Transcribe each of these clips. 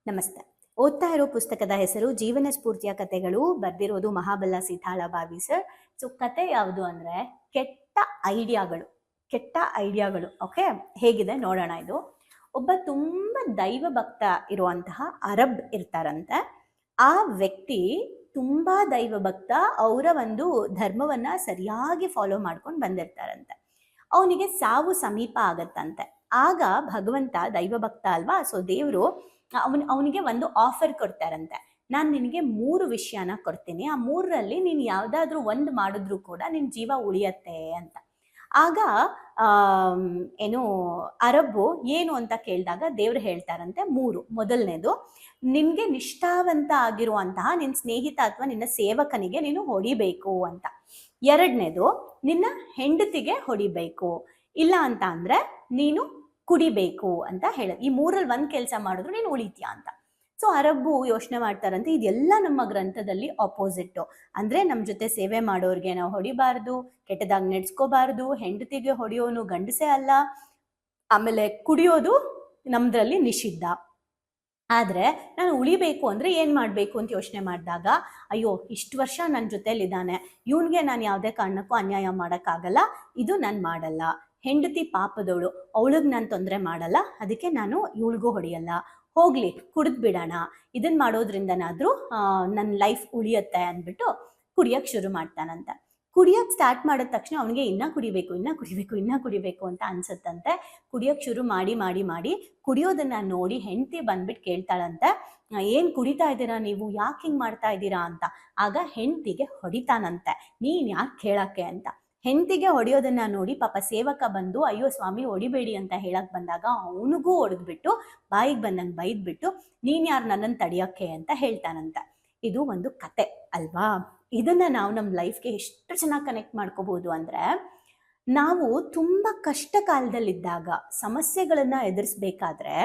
ನಮಸ್ತೆ. ಓದ್ತಾ ಇರೋ ಪುಸ್ತಕದ ಹೆಸರು ಜೀವನ ಸ್ಫೂರ್ತಿಯ ಕಥೆಗಳು. ಬರ್ದಿರೋದು ಮಹಾಬಲ ಸೀತಾಳ ಬಾವಿ ಸರ್. ಸೊ ಕತೆ ಯಾವುದು ಅಂದ್ರೆ ಕೆಟ್ಟ ಐಡಿಯಾಗಳು. ಕೆಟ್ಟ ಐಡಿಯಾಗಳು. ಓಕೆ, ಹೇಗಿದೆ ನೋಡೋಣ. ಇದು ಒಬ್ಬ ತುಂಬಾ ದೈವ ಭಕ್ತ ಇರುವಂತಹ ಅರಬ್ ಇರ್ತಾರಂತೆ. ಆ ವ್ಯಕ್ತಿ ತುಂಬಾ ದೈವ ಭಕ್ತ, ಅವರ ಒಂದು ಧರ್ಮವನ್ನ ಸರಿಯಾಗಿ ಫಾಲೋ ಮಾಡ್ಕೊಂಡು ಬಂದಿರ್ತಾರಂತೆ. ಅವನಿಗೆ ಸಾವು ಸಮೀಪ ಆಗತ್ತಂತೆ. ಆಗ ಭಗವಂತ ದೈವ ಭಕ್ತ ಅಲ್ವಾ, ಸೊ ದೇವರು ಅವನಿಗೆ ಒಂದು ಆಫರ್ ಕೊಡ್ತಾರಂತೆ. ನಾನು ನಿನಗೆ 3 ವಿಷಯನ ಕೊಡ್ತೀನಿ, ಆ 3ರಲ್ಲಿ ನೀನು ಯಾವ್ದಾದ್ರು ಒಂದು ಮಾಡಿದ್ರು ಕೂಡ ನಿನ್ ಜೀವ ಉಳಿಯತ್ತೆ ಅಂತ. ಆಗ ಏನು ಅರಬ್ಬು ಏನು ಅಂತ ಕೇಳಿದಾಗ ದೇವ್ರು ಹೇಳ್ತಾರಂತೆ 3. ಮೊದಲನೇದು, ನಿನ್ಗೆ ನಿಷ್ಠಾವಂತ ಆಗಿರುವಂತಹ ನಿನ್ನ ಸ್ನೇಹಿತ ಅಥವಾ ನಿನ್ನ ಸೇವಕನಿಗೆ ನೀನು ಹೊಡಿಬೇಕು ಅಂತ. 2ನೇದು, ನಿನ್ನ ಹೆಂಡತಿಗೆ ಹೊಡಿಬೇಕು, ಇಲ್ಲ ಅಂತ ಅಂದ್ರೆ ನೀನು ಕುಡಿಬೇಕು ಅಂತ ಹೇಳ. ಈ 3ರಲ್ಲಿ ಒಂದು ಕೆಲಸ ಮಾಡಿದ್ರು ನೀನು ಉಳಿತೀಯ ಅಂತ. ಸೊ ಅರಬ್ಬು ಯೋಚನೆ ಮಾಡ್ತಾರಂತೆ, ಇದೆಲ್ಲ ನಮ್ಮ ಗ್ರಂಥದಲ್ಲಿ ಆಪೋಸಿಟ್. ಅಂದ್ರೆ ನಮ್ಮ ಜೊತೆ ಸೇವೆ ಮಾಡೋರ್ಗೆ ನಾವು ಹೊಡಿಬಾರ್ದು, ಕೆಟ್ಟದಾಗಿ ನೆಡ್ಸ್ಕೋಬಾರ್ದು, ಹೆಂಡತಿಗೆ ಹೊಡೆಯೋನು ಗಂಡಸೇ ಅಲ್ಲ, ಆಮೇಲೆ ಕುಡಿಯೋದು ನಮ್ದ್ರಲ್ಲಿ ನಿಷಿದ್ಧ. ಆದ್ರೆ ನಾನು ಉಳಿಬೇಕು ಅಂದ್ರೆ ಏನ್ ಮಾಡ್ಬೇಕು ಅಂತ ಯೋಚನೆ ಮಾಡಿದಾಗ, ಅಯ್ಯೋ ಇಷ್ಟು ವರ್ಷ ನನ್ನ ಜೊತೆಲಿದ್ದಾನೆ, ಇವನ್ಗೆ ನಾನು ಯಾವುದೇ ಕಾರಣಕ್ಕೂ ಅನ್ಯಾಯ ಮಾಡಕ್ಕಾಗಲ್ಲ, ಇದು ನಾನು ಮಾಡಲ್ಲ. ಹೆಂಡತಿ ಪಾಪದವಳು, ಅವಳಿಗೆ ನಾನು ತೊಂದರೆ ಮಾಡಲ್ಲ, ಅದಕ್ಕೆ ನಾನು ಇವಳಿಗೂ ಹೊಡೆಯಲ್ಲ, ಹೋಗ್ಲಿ ಕುಡಿದ್ ಬಿಡೋಣ, ಇದನ್ನ ಮಾಡೋದ್ರಿಂದನಾದ್ರೂ ನನ್ನ ಲೈಫ್ ಉಳಿಯತ್ತೆ ಅಂದ್ಬಿಟ್ಟು ಕುಡಿಯಕ್ ಶುರು ಮಾಡ್ತಾನಂತೆ. ಕುಡಿಯಕ್ ಸ್ಟಾರ್ಟ್ ಮಾಡಿದ ತಕ್ಷಣ ಅವನಿಗೆ ಇನ್ನ ಕುಡಿಬೇಕು ಅಂತ ಅನ್ಸತ್ತಂತೆ. ಕುಡಿಯಕ್ ಶುರು ಮಾಡಿ ಕುಡಿಯೋದನ್ನ ನೋಡಿ ಹೆಂಡತಿ ಬಂದ್ಬಿಟ್ಟು ಕೇಳ್ತಾಳಂತೆ, ಏನ್ ಕುಡಿತಾ ಇದ್ದೀರಾ ನೀವು, ಯಾಕೆ ಹಿಂಗ್ ಮಾಡ್ತಾ ಇದ್ದೀರಾ ಅಂತ. ಆಗ ಹೆಂಡತಿಗೆ ಹೊಡಿತಾನಂತೆ, ನೀನ್ ಯಾಕೆ ಕೇಳಕ್ಕೆ ಅಂತ. ಹೆಂಡತಿಗೆ ಹೊಡೆಯೋದನ್ನ ನೋಡಿ ಪಾಪ ಸೇವಕ ಬಂದು ಅಯ್ಯೋ ಸ್ವಾಮಿ ಹೊಡಿಬೇಡಿ ಅಂತ ಹೇಳಕ್ ಬಂದಾಗ ಅವನಿಗೂ ಹೊಡೆದ್ಬಿಟ್ಟು ಬಾಯಿಗೆ ಬಂದಂಗೆ ಬೈದ್ಬಿಟ್ಟು ನೀನ್ ಯಾರು ನನ್ನನ್ನು ತಡಿಯಕ್ಕೆ ಅಂತ ಹೇಳ್ತಾನಂತೆ. ಇದು ಒಂದು ಕತೆ ಅಲ್ವಾ. ಇದನ್ನ ನಾವು ನಮ್ಮ ಲೈಫ್ಗೆ ಎಷ್ಟು ಚೆನ್ನಾಗಿ ಕನೆಕ್ಟ್ ಮಾಡ್ಕೋಬಹುದು ಅಂದ್ರೆ, ನಾವು ತುಂಬಾ ಕಷ್ಟ ಕಾಲದಲ್ಲಿದ್ದಾಗ ಸಮಸ್ಯೆಗಳನ್ನ ಎದುರಿಸ್ಬೇಕಾದ್ರೆ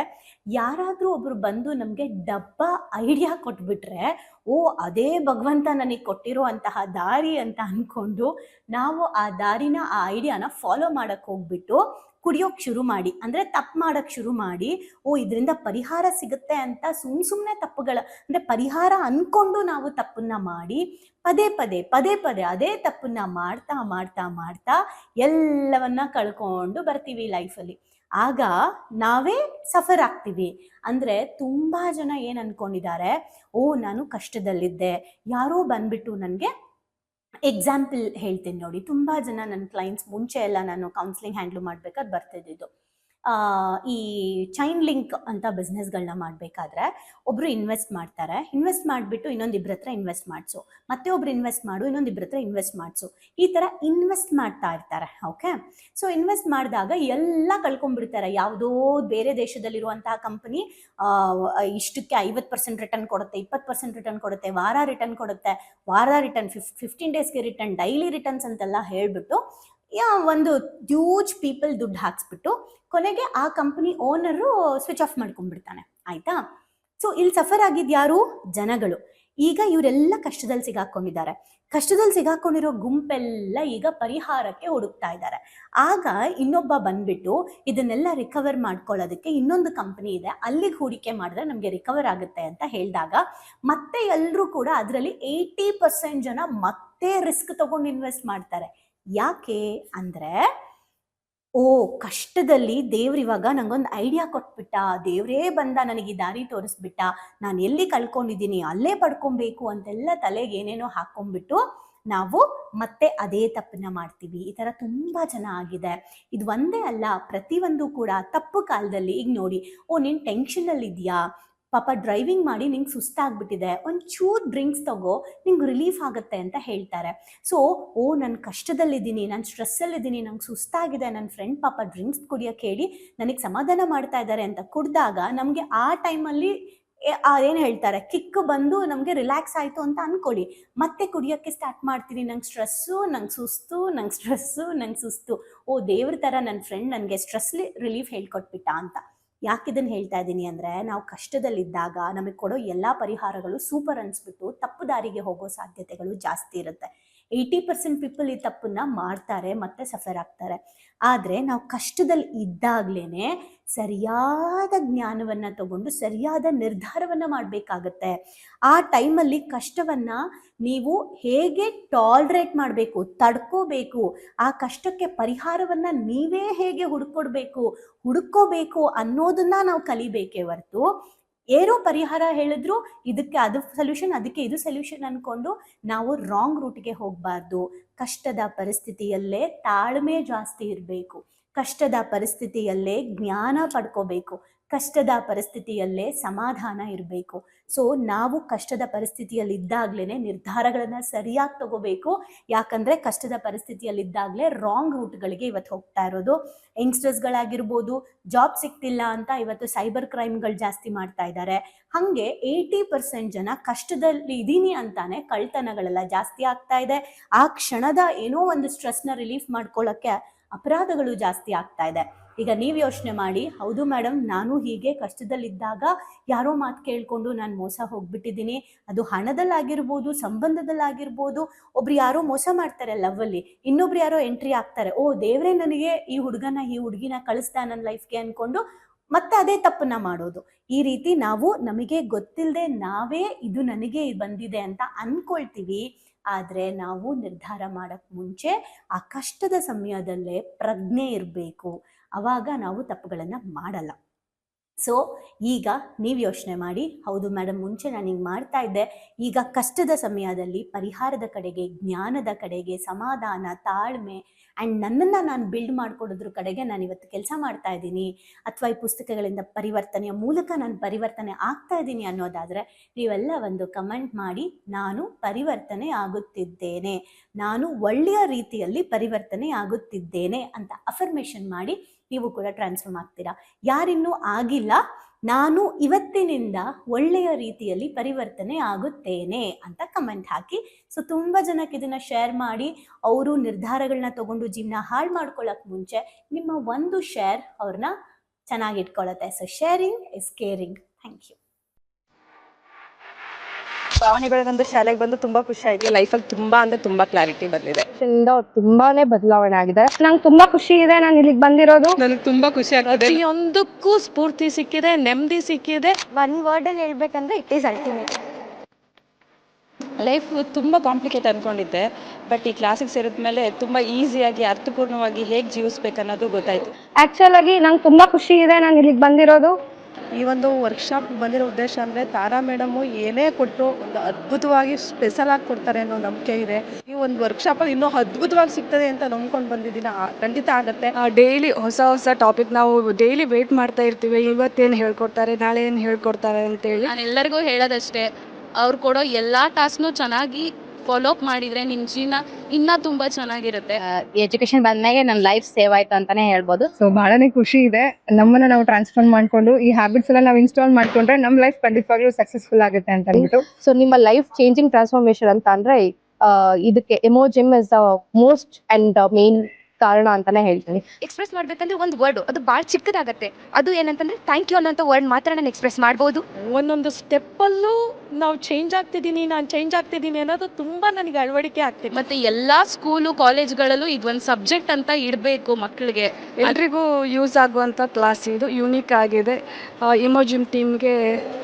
ಯಾರಾದ್ರೂ ಒಬ್ರು ಬಂದು ನಮ್ಗೆ ಡಬ್ಬ ಐಡಿಯಾ ಕೊಟ್ಬಿಟ್ರೆ, ಓ ಅದೇ ಭಗವಂತ ನನಗೆ ಕೊಟ್ಟಿರುವಂತಹ ದಾರಿ ಅಂತ ಅನ್ಕೊಂಡು ನಾವು ಆ ದಾರಿನ, ಆ ಐಡಿಯಾನ ಫಾಲೋ ಮಾಡಕ್ ಹೋಗ್ಬಿಟ್ಟು ಕುಡಿಯೋಕ್ ಶುರು ಮಾಡಿ, ಅಂದ್ರೆ ತಪ್ಪು ಮಾಡಕ್ ಶುರು ಮಾಡಿ, ಓ ಇದರಿಂದ ಪರಿಹಾರ ಸಿಗುತ್ತೆ ಅಂತ ಸುಮ್ನೆ ತಪ್ಪುಗಳ ಅಂದ್ರೆ ಪರಿಹಾರ ಅನ್ಕೊಂಡು ನಾವು ತಪ್ಪನ್ನ ಮಾಡಿ ಪದೇ ಪದೇ ಅದೇ ತಪ್ಪನ್ನ ಮಾಡ್ತಾ ಎಲ್ಲವನ್ನ ಕಳ್ಕೊಂಡು ಬರ್ತೀವಿ ಲೈಫಲ್ಲಿ. ಆಗ ನಾವೇ ಸಫರ್ ಆಗ್ತೀವಿ. ಅಂದ್ರೆ ತುಂಬಾ ಜನ ಏನ್ ಅನ್ಕೊಂಡಿದ್ದಾರೆ, ಓ ನಾನು ಕಷ್ಟದಲ್ಲಿದ್ದೆ, ಯಾರೋ ಬಂದ್ಬಿಟ್ಟು ನನಗೆ ಎಕ್ಸಾಂಪಲ್ ಹೇಳ್ತೀನಿ ನೋಡಿ. ತುಂಬಾ ಜನ ನನ್ನ ಕ್ಲೈಂಟ್ಸ್ ಮುಂಚೆ ಎಲ್ಲ ನಾನು ಕೌನ್ಸಿಲಿಂಗ್ ಹ್ಯಾಂಡ್ಲ್ ಮಾಡ್ಬೇಕಾದ್ರೆ ಬರ್ತಿದ್ದು, ಈ ಚೈನ್ ಲಿಂಕ್ ಅಂತ ಬಿಸ್ನೆಸ್ಗಳನ್ನ ಮಾಡಬೇಕಾದ್ರೆ ಒಬ್ರು ಇನ್ವೆಸ್ಟ್ ಮಾಡ್ತಾರೆ, ಇನ್ವೆಸ್ಟ್ ಮಾಡಿಬಿಟ್ಟು ಇನ್ನೊಂದಿಬ್ರ ಹತ್ರ ಇನ್ವೆಸ್ಟ್ ಮಾಡಿಸು, ಮತ್ತೆ ಒಬ್ರು ಇನ್ವೆಸ್ಟ್ ಮಾಡು, ಇನ್ನೊಂದಿಬ್ರ ಹತ್ರ ಇನ್ವೆಸ್ಟ್ ಮಾಡಿಸು, ಈ ಥರ ಇನ್ವೆಸ್ಟ್ ಮಾಡ್ತಾ ಇರ್ತಾರೆ. ಓಕೆ, ಸೊ ಇನ್ವೆಸ್ಟ್ ಮಾಡಿದಾಗ ಎಲ್ಲ ಕಳ್ಕೊಂಡ್ಬಿಡ್ತಾರೆ. ಯಾವುದೋ ಬೇರೆ ದೇಶದಲ್ಲಿರುವಂತಹ ಕಂಪನಿ ಇಷ್ಟಕ್ಕೆ 50% ರಿಟರ್ನ್ ಕೊಡುತ್ತೆ, 20% ರಿಟರ್ನ್ ಕೊಡುತ್ತೆ, ವಾರ ರಿಟರ್ನ್ ಕೊಡುತ್ತೆ, ವಾರ ರಿಟರ್ನ್ 15 ಡೇಸ್ಗೆ ರಿಟರ್ನ್, ಡೈಲಿ ರಿಟರ್ನ್ಸ್ ಅಂತೆಲ್ಲ ಹೇಳ್ಬಿಟ್ಟು ಒಂದು ಹ್ಯೂಜ್ ಪೀಪಲ್ ದುಡ್ಡು ಹಾಕ್ಸ್ಬಿಟ್ಟು ಕೊನೆಗೆ ಆ ಕಂಪನಿ ಓನರು ಸ್ವಿಚ್ ಆಫ್ ಮಾಡ್ಕೊಂಡ್ಬಿಡ್ತಾನೆ. ಆಯ್ತಾ. ಸೊ ಇಲ್ಲಿ ಸಫರ್ ಆಗಿದ್ ಯಾರು? ಜನಗಳು. ಈಗ ಇವರೆಲ್ಲ ಕಷ್ಟದಲ್ಲಿ ಸಿಗಾಕೊಂಡಿದ್ದಾರೆ. ಕಷ್ಟದಲ್ಲಿ ಸಿಗಾಕೊಂಡಿರೋ ಗುಂಪೆಲ್ಲ ಈಗ ಪರಿಹಾರಕ್ಕೆ ಹುಡುಕ್ತಾ ಇದ್ದಾರೆ. ಆಗ ಇನ್ನೊಬ್ಬ ಬಂದ್ಬಿಟ್ಟು ಇದನ್ನೆಲ್ಲ ರಿಕವರ್ ಮಾಡ್ಕೊಳ್ಳೋದಕ್ಕೆ ಇನ್ನೊಂದು ಕಂಪನಿ ಇದೆ, ಅಲ್ಲಿಗೆ ಹೂಡಿಕೆ ಮಾಡಿದ್ರೆ ನಮ್ಗೆ ರಿಕವರ್ ಆಗುತ್ತೆ ಅಂತ ಹೇಳಿದಾಗ ಮತ್ತೆ ಎಲ್ಲರೂ ಕೂಡ ಅದರಲ್ಲಿ 80% ಜನ ಮತ್ತೆ ರಿಸ್ಕ್ ತಗೊಂಡು ಇನ್ವೆಸ್ಟ್ ಮಾಡ್ತಾರೆ. ಯಾಕೆ ಅಂದ್ರೆ, ಓ ಕಷ್ಟದಲ್ಲಿ ದೇವ್ರು ಇವಾಗ ನಂಗೊಂದು ಐಡಿಯಾ ಕೊಟ್ಬಿಟ್ಟ, ದೇವ್ರೇ ಬಂದ ನನಗೆ ಈ ದಾರಿ ತೋರಿಸ್ಬಿಟ್ಟ, ನಾನು ಎಲ್ಲಿ ಕಳ್ಕೊಂಡಿದ್ದೀನಿ ಅಲ್ಲೇ ಪಡ್ಕೊಬೇಕು ಅಂತೆಲ್ಲ ತಲೆಗೆ ಏನೇನೋ ಹಾಕೊಂಡ್ಬಿಟ್ಟು ನಾವು ಮತ್ತೆ ಅದೇ ತಪ್ಪನ್ನ ಮಾಡ್ತೀವಿ. ಈ ತರ ತುಂಬಾ ಜನ ಆಗಿದೆ. ಇದು ಒಂದೇ ಅಲ್ಲ, ಪ್ರತಿಯೊಂದು ಕೂಡ ತಪ್ಪು ಕಾಲದಲ್ಲಿ. ಈಗ ನೋಡಿ, ಓ ನೀನ್ ಟೆನ್ಷನ್ ಅಲ್ಲಿ ಇದೆಯಾ, ಪಾಪ ಡ್ರೈವಿಂಗ್ ಮಾಡಿ ನಿಂಗೆ ಸುಸ್ತಾಗ್ಬಿಟ್ಟಿದೆ, ಒಂಚೂರು ಡ್ರಿಂಕ್ಸ್ ತಗೋ ನಿಂಗೆ ರಿಲೀಫ್ ಆಗುತ್ತೆ ಅಂತ ಹೇಳ್ತಾರೆ. ಸೊ ಓ ನಾನು ಕಷ್ಟದಲ್ಲಿದ್ದೀನಿ, ನಾನು ಸ್ಟ್ರೆಸ್ಸಲ್ಲಿದ್ದೀನಿ, ನಂಗೆ ಸುಸ್ತಾಗಿದೆ, ನನ್ನ ಫ್ರೆಂಡ್ ಪಾಪ ಡ್ರಿಂಕ್ಸ್ ಕುಡಿಯೋಕೆ ಹೇಳಿ ನನಗೆ ಸಮಾಧಾನ ಮಾಡ್ತಾ ಇದ್ದಾರೆ ಅಂತ ಕುಡಿದಾಗ ನಮಗೆ ಆ ಟೈಮಲ್ಲಿ ಏನು ಹೇಳ್ತಾರೆ, ಕಿಕ್ ಬಂದು ನಮಗೆ ರಿಲ್ಯಾಕ್ಸ್ ಆಯಿತು ಅಂತ ಅನ್ಕೊಳ್ಳಿ. ಮತ್ತೆ ಕುಡಿಯೋಕ್ಕೆ ಸ್ಟಾರ್ಟ್ ಮಾಡ್ತೀನಿ, ನಂಗೆ ಸ್ಟ್ರೆಸ್ಸು, ನಂಗೆ ಸುಸ್ತು, ನಂಗೆ ಸ್ಟ್ರೆಸ್ಸು, ನಂಗೆ ಸುಸ್ತು. ಓ ದೇವ್ರ ಥರ ನನ್ನ ಫ್ರೆಂಡ್ ನನಗೆ ಸ್ಟ್ರೆಸ್ ರಿಲೀಫ್ ಹೇಳ್ಕೊಟ್ಬಿಟ್ಟ ಅಂತ. ಯಾಕೆ ಇದನ್ನು ಹೇಳ್ತಾ ಇದ್ದೀನಿ ಅಂದರೆ, ನಾವು ಕಷ್ಟದಲ್ಲಿದ್ದಾಗ ನಮಗೆ ಕೊಡೋ ಎಲ್ಲ ಪರಿಹಾರಗಳು ಸೂಪರ್ ಅನಿಸ್ಬಿಟ್ಟು ತಪ್ಪು ದಾರಿಗೆ ಹೋಗೋ ಸಾಧ್ಯತೆಗಳು ಜಾಸ್ತಿ ಇರುತ್ತೆ. 80% ಪೀಪಲ್ ಈ ತಪ್ಪನ್ನ ಮಾಡ್ತಾರೆ ಮತ್ತೆ ಸಫರ್ ಆಗ್ತಾರೆ. ಆದರೆ ನಾವು ಕಷ್ಟದಲ್ಲಿ ಇದ್ದಾಗ್ಲೇನೆ ಸರಿಯಾದ ಜ್ಞಾನವನ್ನ ತಗೊಂಡು ಸರಿಯಾದ ನಿರ್ಧಾರವನ್ನ ಮಾಡಬೇಕಾಗತ್ತೆ. ಆ ಟೈಮಲ್ಲಿ ಕಷ್ಟವನ್ನ ನೀವು ಹೇಗೆ ಟಾಲ್ರೇಟ್ ಮಾಡಬೇಕು, ತಡ್ಕೋಬೇಕು, ಆ ಕಷ್ಟಕ್ಕೆ ಪರಿಹಾರವನ್ನ ನೀವೇ ಹೇಗೆ ಹುಡುಕೋಬೇಕು ಅನ್ನೋದನ್ನ ನಾವು ಕಲಿಬೇಕೇ ಹೊರತು ಏನೋ ಪರಿಹಾರ ಹೇಳಿದ್ರು ಇದಕ್ಕೆ ಅದು ಸೊಲ್ಯೂಷನ್, ಅದಕ್ಕೆ ಇದು ಸೊಲ್ಯೂಷನ್ ಅನ್ಕೊಂಡು ನಾವು ರಾಂಗ್ ರೂಟ್ಗೆ ಹೋಗಬಾರ್ದು. ಕಷ್ಟದ ಪರಿಸ್ಥಿತಿಯಲ್ಲೇ ತಾಳ್ಮೆ ಜಾಸ್ತಿ ಇರಬೇಕು, ಕಷ್ಟದ ಪರಿಸ್ಥಿತಿಯಲ್ಲೇ ಜ್ಞಾನ ಪಡ್ಕೋಬೇಕು, ಕಷ್ಟದ ಪರಿಸ್ಥಿತಿಯಲ್ಲೇ ಸಮಾಧಾನ ಇರಬೇಕು. ಸೊ ನಾವು ಕಷ್ಟದ ಪರಿಸ್ಥಿತಿಯಲ್ಲಿ ಇದ್ದಾಗ್ಲೇ ನಿರ್ಧಾರಗಳನ್ನ ಸರಿಯಾಗಿ ತಗೋಬೇಕು. ಯಾಕಂದ್ರೆ ಕಷ್ಟದ ಪರಿಸ್ಥಿತಿಯಲ್ಲಿದ್ದಾಗಲೇ ರಾಂಗ್ ರೂಟ್ಗಳಿಗೆ ಇವತ್ತು ಹೋಗ್ತಾ ಇರೋದು. ಯಂಗ್ಸ್ಟರ್ಸ್ಗಳಾಗಿರ್ಬೋದು, ಜಾಬ್ ಸಿಗ್ತಿಲ್ಲ ಅಂತ ಇವತ್ತು ಸೈಬರ್ ಕ್ರೈಮ್ಗಳು ಜಾಸ್ತಿ ಮಾಡ್ತಾ ಇದ್ದಾರೆ. ಹಾಗೆ 80% ಜನ ಕಷ್ಟದಲ್ಲಿ ಇದೀನಿ ಅಂತಾನೆ ಕಳ್ತನಗಳೆಲ್ಲ ಜಾಸ್ತಿ ಆಗ್ತಾ ಇದೆ. ಆ ಕ್ಷಣದ ಏನೋ ಒಂದು ಸ್ಟ್ರೆಸ್ನ ರಿಲೀಫ್ ಮಾಡ್ಕೊಳ್ಳೋಕ್ಕೆ ಅಪರಾಧಗಳು ಜಾಸ್ತಿ ಆಗ್ತಾ ಇದೆ. ಈಗ ನೀವು ಯೋಚನೆ ಮಾಡಿ, ಹೌದು ಮೇಡಮ್, ನಾನು ಹೀಗೆ ಕಷ್ಟದಲ್ಲಿದ್ದಾಗ ಯಾರೋ ಮಾತು ಕೇಳಿಕೊಂಡು ನಾನು ಮೋಸ ಹೋಗ್ಬಿಟ್ಟಿದ್ದೀನಿ. ಅದು ಹಣದಲ್ಲಾಗಿರ್ಬೋದು, ಸಂಬಂಧದಲ್ಲಾಗಿರ್ಬೋದು. ಒಬ್ರು ಯಾರೋ ಮೋಸ ಮಾಡ್ತಾರೆ ಲವ್ವಲ್ಲಿ, ಇನ್ನೊಬ್ರು ಯಾರೋ ಎಂಟ್ರಿ ಆಗ್ತಾರೆ, ಓ ದೇವ್ರೇ ನನಗೆ ಈ ಹುಡುಗಿನ ಕಳಿಸ್ತಾ ನನ್ನ ಲೈಫ್ಗೆ ಅನ್ಕೊಂಡು ಮತ್ತೆ ಅದೇ ತಪ್ಪನ್ನ ಮಾಡೋದು. ಈ ರೀತಿ ನಾವು ನಮಗೆ ಗೊತ್ತಿಲ್ಲದೆ ನಾವೇ ಇದು ನನಗೆ ಬಂದಿದೆ ಅಂತ ಅನ್ಕೊಳ್ತೀವಿ. ಆದರೆ ನಾವು ನಿರ್ಧಾರ ಮಾಡಕ್ ಮುಂಚೆ ಆ ಕಷ್ಟದ ಸಮಯದಲ್ಲೇ ಪ್ರಜ್ಞೆ ಇರಬೇಕು. ಅವಾಗ ನಾವು ತಪ್ಪುಗಳನ್ನು ಮಾಡಲ್ಲ. ಸೊ ಈಗ ನೀವು ಯೋಚನೆ ಮಾಡಿ, ಹೌದು ಮೇಡಮ್, ಮುಂಚೆ ನಾನು ಹಿಂಗೆ ಮಾಡ್ತಾ ಇದ್ದೆ, ಈಗ ಕಷ್ಟದ ಸಮಯದಲ್ಲಿ ಪರಿಹಾರದ ಕಡೆಗೆ, ಜ್ಞಾನದ ಕಡೆಗೆ, ಸಮಾಧಾನ, ತಾಳ್ಮೆ ಆ್ಯಂಡ್ ನನ್ನನ್ನು ನಾನು ಬಿಲ್ಡ್ ಮಾಡ್ಕೊಡೋದ್ರ ಕಡೆಗೆ ನಾನು ಇವತ್ತು ಕೆಲಸ ಮಾಡ್ತಾ ಇದ್ದೀನಿ, ಅಥವಾ ಈ ಪುಸ್ತಕಗಳಿಂದ ಪರಿವರ್ತನೆಯ ಮೂಲಕ ನಾನು ಪರಿವರ್ತನೆ ಆಗ್ತಾ ಇದ್ದೀನಿ ಅನ್ನೋದಾದರೆ ನೀವೆಲ್ಲ ಒಂದು ಕಮೆಂಟ್ ಮಾಡಿ, ನಾನು ಪರಿವರ್ತನೆ ಆಗುತ್ತಿದ್ದೇನೆ, ನಾನು ಒಳ್ಳೆಯ ರೀತಿಯಲ್ಲಿ ಪರಿವರ್ತನೆ ಆಗುತ್ತಿದ್ದೇನೆ ಅಂತ ಅಫರ್ಮೇಷನ್ ಮಾಡಿ ನೀವು ಕೂಡ ಟ್ರಾನ್ಸ್ಫಾರ್ಮ್ ಆಗ್ತೀರಾ. ಯಾರಿನ್ನೂ ಆಗಿಲ್ಲ, ನಾನು ಇವತ್ತಿನಿಂದ ಒಳ್ಳೆಯ ರೀತಿಯಲ್ಲಿ ಪರಿವರ್ತನೆ ಆಗುತ್ತೇನೆ ಅಂತ ಕಮೆಂಟ್ ಹಾಕಿ. ಸೊ ತುಂಬ ಜನಕ್ಕೆ ಇದನ್ನು ಶೇರ್ ಮಾಡಿ, ಅವರು ನಿರ್ಧಾರಗಳನ್ನ ತಗೊಂಡು ಜೀವನ ಹಾಳು ಮಾಡ್ಕೊಳ್ಳೋಕೆ ಮುಂಚೆ ನಿಮ್ಮ ಒಂದು ಶೇರ್ ಅವ್ರನ್ನ ಚೆನ್ನಾಗಿಟ್ಕೊಳ್ಳುತ್ತೆ. So sharing is caring. Thank you. ಭಾವನೆಗಳಿಗಂದ್ರೆ ಶಾಲೆಗೆ ಬಂದು ತುಂಬಾ ಖುಷಿ ಆಯ್ತು. ಲೈಫಲ್ಲಿ ತುಂಬಾ ಅಂದ್ರೆ ತುಂಬಾ ಕ್ಲಾರಿಟಿ ಬಂದಿದೆ. ತುಂಬಾನೇ ಬದಲಾವಣೆ ಆಗಿದೆ. ನಂಗೆ ತುಂಬಾ ಖುಷಿ ಇದೆ ನಾನು ಇಲ್ಲಿಗೆ ಬಂದಿರೋದು. ನನಗೆ ತುಂಬಾ ಖುಷಿ ಆಗ್ತದೆ. ಪ್ರತಿಯೊಂದಕ್ಕೂ ಸ್ಫೂರ್ತಿ ಸಿಕ್ಕಿದೆ, ನೆಮ್ಮದಿ ಸಿಕ್ಕಿದೆ. ಒನ್ ವರ್ಡ್ ಅಲ್ಲಿ ಹೇಳ್ಬೇಕಂದ್ರೆ ಇಟ್ ಈಸ್ ಅಲ್ಟಿಮೇಟ್. ಲೈಫ್ ತುಂಬ ಕಾಂಪ್ಲಿಕೇಟ್ ಅಂದ್ಕೊಂಡಿದ್ದೆ, ಬಟ್ ಈ ಕ್ಲಾಸಿಗೆ ಸೇರಿದ್ಮೇಲೆ ತುಂಬ ಈಸಿಯಾಗಿ ಅರ್ಥಪೂರ್ಣವಾಗಿ ಹೇಗೆ ಜೀವಿಸ್ಬೇಕು ಅನ್ನೋದು ಗೊತ್ತಾಯ್ತು. ಆಕ್ಚುಲ್ ಆಗಿ ನಂಗೆ ತುಂಬಾ ಖುಷಿ ಇದೆ ನಾನು ಇಲ್ಲಿಗೆ ಬಂದಿರೋದು. ಈ ಒಂದು ವರ್ಕ್ಶಾಪ್ ಬಂದಿರೋ ಉದ್ದೇಶ ಅಂದರೆ ತಾರಾ ಮೇಡಮು ಏನೇ ಕೊಟ್ಟರು ಒಂದು ಅದ್ಭುತವಾಗಿ ಸ್ಪೆಷಲ್ ಆಗಿ ಕೊಡ್ತಾರೆ ಅನ್ನೋ ನಂಬಿಕೆ ಇದೆ. ಈ ಒಂದು ವರ್ಕ್ಶಾಪಲ್ಲಿ ಇನ್ನೂ ಅದ್ಭುತವಾಗಿ ಸಿಗ್ತದೆ ಅಂತ ನಂಬ್ಕೊಂಡು ಬಂದಿದ್ದೀನಿ. ಖಂಡಿತ ಆಗುತ್ತೆ. ಡೈಲಿ ಹೊಸ ಟಾಪಿಕ್ ನಾವು ಡೈಲಿ ವೇಟ್ ಮಾಡ್ತಾ ಇರ್ತೀವಿ, ಇವತ್ತೇನು ಹೇಳ್ಕೊಡ್ತಾರೆ, ನಾಳೆ ಏನು ಹೇಳ್ಕೊಡ್ತಾರೆ ಅಂತೇಳಿ. ನಾನು ಎಲ್ಲರಿಗೂ ಹೇಳೋದಷ್ಟೇ, ಅವ್ರು ಕೊಡೋ ಎಲ್ಲ ಟಾಸ್ಕ್ನು ಚೆನ್ನಾಗಿ ಫಾಲೋ ಅಪ್ ಮಾಡಿದರೆ ನಿಮ್ಮ ಜೀವನ ಇನ್ನೂ ತುಂಬ ಚೆನ್ನಾಗಿರುತ್ತೆ. ಎಜುಕೇಶನ್ ಬಂದ್ಮೇಲೆ ನನ್ನ ಲೈಫ್ ಸೇವ್ ಆಯ್ತು ಅಂತಾನೆ ಹೇಳ್ಬೋದು. ಸೊ ಬಹಳನೇ ಖುಷಿ ಇದೆ. ನಮ್ಮನ್ನ ನಾವು ಟ್ರಾನ್ಸ್ಫಾರ್ಮ್ ಮಾಡ್ಕೊಂಡು ಈ ಹ್ಯಾಬಿಟ್ಸ್ ಎಲ್ಲ ನಾವು ಇನ್ಸ್ಟಾಲ್ ಮಾಡ್ಕೊಂಡ್ರೆ ನಮ್ಮ ಲೈಫ್ ಖಂಡಿತವಾಗ್ಲೂ ಸಕ್ಸಸ್ಫುಲ್ ಆಗುತ್ತೆ ಅಂತ ಅಂದ್ಬಿಟ್ಟು. ಸೊ ನಿಮ್ಮ ಲೈಫ್ ಚೇಂಜಿಂಗ್ ಟ್ರಾನ್ಸ್ಫಾರ್ಮೇಶನ್ ಅಂತ ಅಂದ್ರೆ ಇದಕ್ಕೆ ಎಮೋಜಿಮ್ is the most and main ಕಾರಣ ಅಂತಾನೆ ಹೇಳ್ತೀನಿ. ಎಕ್ಸ್ಪ್ರೆಸ್ ಮಾಡ್ಬೇಕಂದ್ರೆ ಒಂದು ವರ್ಡ್ ಅದು ಭಾಳ ಚಿಕ್ಕದಾಗತ್ತೆ. ಅದು ಏನಂತಂದ್ರೆ ಥ್ಯಾಂಕ್ ಯು ಅನ್ನೋಂಥ ವರ್ಡ್ ಮಾತ್ರ ನಾನು ಎಕ್ಸ್ಪ್ರೆಸ್ ಮಾಡ್ಬೋದು. ಒಂದೊಂದು ಸ್ಟೆಪ್ಪಲ್ಲೂ ನಾವು ಚೇಂಜ್ ಆಗ್ತಿದ್ದೀನಿ ಅನ್ನೋದು ತುಂಬ ನನಗೆ ಅಳವಡಿಕೆ ಆಗ್ತಿದೆ. ಮತ್ತು ಎಲ್ಲ ಸ್ಕೂಲು ಕಾಲೇಜ್ಗಳಲ್ಲೂ ಇದೊಂದು ಸಬ್ಜೆಕ್ಟ್ ಅಂತ ಇಡಬೇಕು ಮಕ್ಕಳಿಗೆ. ಎಲ್ರಿಗೂ ಯೂಸ್ ಆಗುವಂಥ ಕ್ಲಾಸ್ ಇದು, ಯೂನಿಕ್ ಆಗಿದೆ. ಇಮೋಜಿಮ್ ಟೀಮ್ಗೆ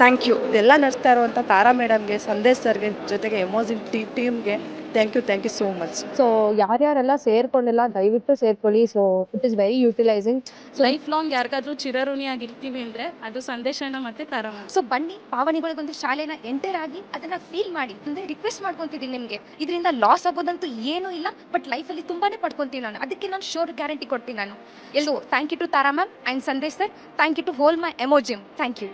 ಥ್ಯಾಂಕ್ ಯು. ಇದೆಲ್ಲ ನಡೆಸ್ತಾ ಇರುವಂಥ ತಾರಾ ಮೇಡಮ್ಗೆ, ಸಂದೇಶ್ ಸರ್ಗೆ, ಜೊತೆಗೆ ಎಮೋಜಿಮ್ ಟೀಮ್ಗೆ thank you so much. So ಯಾರ್ಯಾರೆಲ್ಲ ಸೇರ್ಕೊಂಡಿಲ್ಲ ದಯವಿಟ್ಟು ಸೇರ್ಕೊಳ್ಳಿ. So it is very utilizing. Life long ಯಾರಿಗಾದ್ರೂ ಚಿರಋಣಿಯಾಗಿರ್ತೀವಿ ಅಂದರೆ ಅದು ಸಂದೇಶನ ಮತ್ತು ತಾರಾ. ಸೊ ಬನ್ನಿ ಭಾವನೆಗಳಿಗೊಂದು ಶಾಲೆನ ಎಂಟರ್ ಆಗಿ ಅದನ್ನ ಫೀಲ್ ಮಾಡಿ. ಅಂದ್ರೆ ರಿಕ್ವೆಸ್ಟ್ ಮಾಡ್ಕೊಂತಿದ್ದೀನಿ ನಿಮಗೆ, ಇದರಿಂದ ಲಾಸ್ ಆಗೋದಂತೂ ಏನೂ ಇಲ್ಲ, ಬಟ್ ಲೈಫಲ್ಲಿ ತುಂಬಾನೇ ಪಡ್ಕೊಂತೀನಿ ನಾನು. ಅದಕ್ಕೆ ನಾನು ಶೋರ್ ಗ್ಯಾರಂಟಿ ಕೊಡ್ತೀನಿ ನಾನು. ಎಲ್ಲೋ thank you to Tara ma'am and Sandesh sir. Thank you to whole my ಎಮೋಜಿಮ್. Thank you.